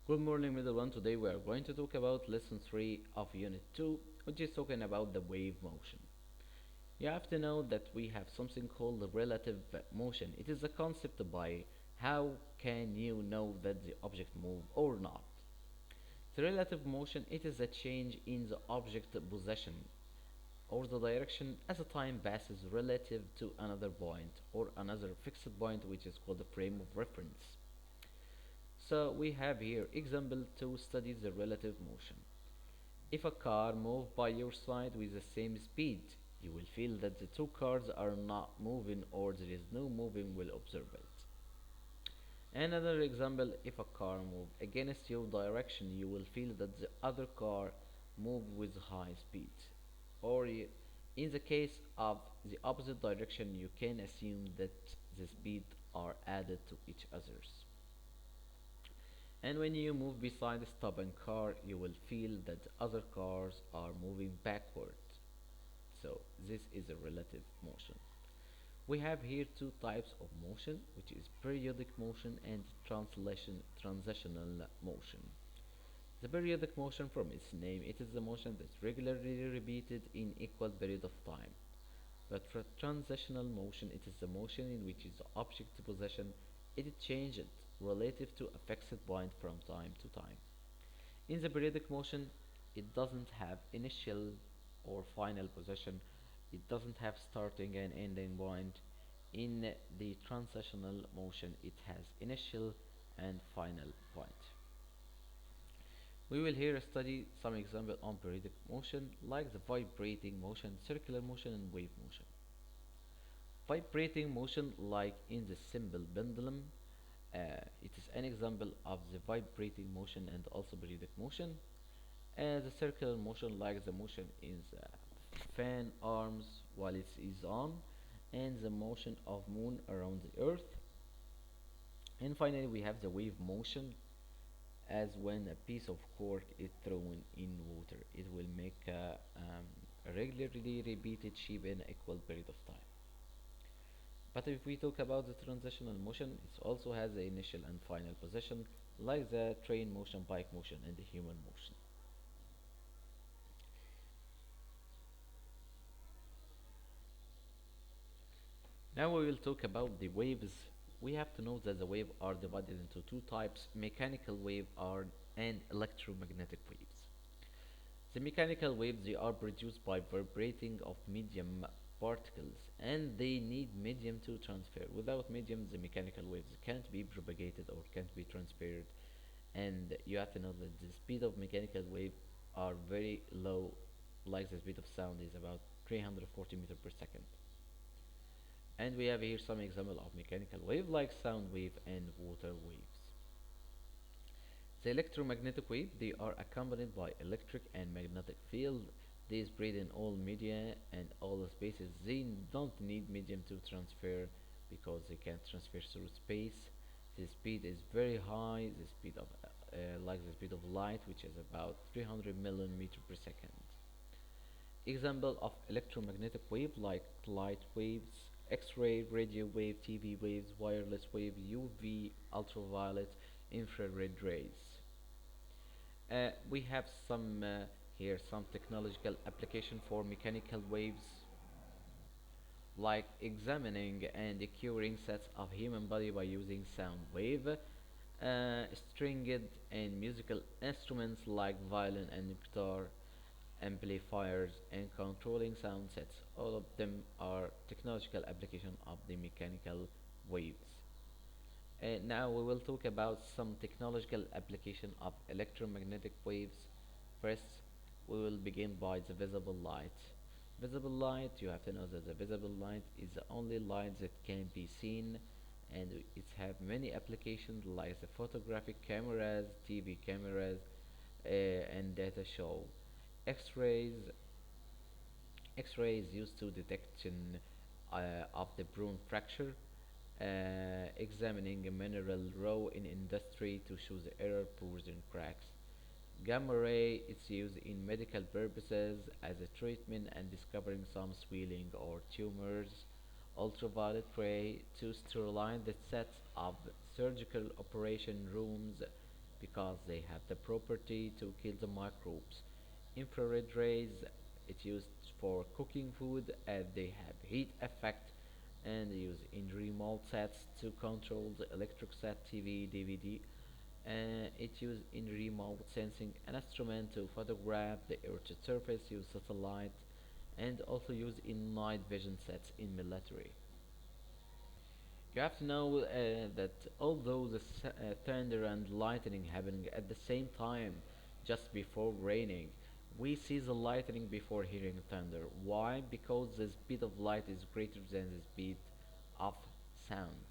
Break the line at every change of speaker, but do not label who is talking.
Good morning, middle one. Today we are going to talk about lesson 3 of unit 2, which is talking about the wave motion. You have to know that we have something called the relative motion. It is a concept by how can you know that the object move or not. The relative motion it is a change in the object position or the direction as a time passes relative to another point or another fixed point which is called the frame of reference. So we have here example to study the relative motion. If a car moves by your side with the same speed, you will feel that the two cars are not moving or there is no moving will observe it. Another example, if a car moves against your direction, you will feel that the other car move with high speed. Or in the case of the opposite direction, you can assume that the speed are added to each other's. And when you move beside a stubborn car, you will feel that the other cars are moving backward. So this is a relative motion. We have here two types of motion, which is periodic motion and transitional motion. The periodic motion from its name, it is the motion that's regularly repeated in equal period of time. But for transitional motion, it is the motion in which the object position it changes relative to a fixed point from time to time. In the periodic motion, it doesn't have initial or final position. It doesn't have starting and ending point. In the transitional motion, it has initial and final point. We will here study some example on periodic motion like the vibrating motion, circular motion and wave motion. Vibrating motion like in the simple pendulum, it is an example of the vibrating motion and also periodic motion. The circular motion like the motion in the fan arms while it is on and the motion of moon around the earth. And finally we have the wave motion as when a piece of cork is thrown in water. It will make a regularly repeated shape in equal period of time. But if we talk about the transitional motion, it also has the initial and final position like the train motion, bike motion and the human motion. Now we will talk about the waves. We have to know that the waves are divided into two types, mechanical wave are and electromagnetic waves. The mechanical waves they are produced by vibrating of medium particles and they need medium to transfer. Without medium the mechanical waves can't be propagated or can't be transferred, and you have to know that the speed of mechanical wave are very low, like the speed of sound is about 340 meters per second. And we have here some example of mechanical wave like sound wave and water waves. The electromagnetic wave they are accompanied by electric and magnetic field. They spread in all media and all the spaces. They don't need medium to transfer because they can transfer through space. The speed is very high. The speed of like the speed of light, which is about 300 millimeter per second. Example of electromagnetic wave like light waves, X-ray, radio wave, TV waves, wireless wave, UV, ultraviolet, infrared rays. We have some here some technological application for mechanical waves like examining and curing sets of human body by using sound wave, stringed and musical instruments like violin and guitar, amplifiers and controlling sound sets. All of them are technological application of the mechanical waves. And now we will talk about some technological application of electromagnetic waves. First, we will begin by the visible light. Visible light, you have to know that the visible light is the only light that can be seen, and it have many applications like the photographic cameras, TV cameras, and data show. X-rays, X-rays used to detection of the bone fracture, examining a mineral raw in industry to show the error pores and cracks. Gamma ray is used in medical purposes as a treatment and discovering some swelling or tumors. Ultraviolet ray to sterilize the sets of surgical operation rooms because they have the property to kill the microbes. Infrared rays, it's used for cooking food as they have heat effect and used in remote sets to control the electric set TV, DVD. It's used in remote sensing an instrument to photograph the Earth's surface, use satellite, and also used in night vision sets in military. You have to know that although the thunder and lightning happening at the same time just before raining, we see the lightning before hearing thunder. Why? Because the speed of light is greater than the speed of sound.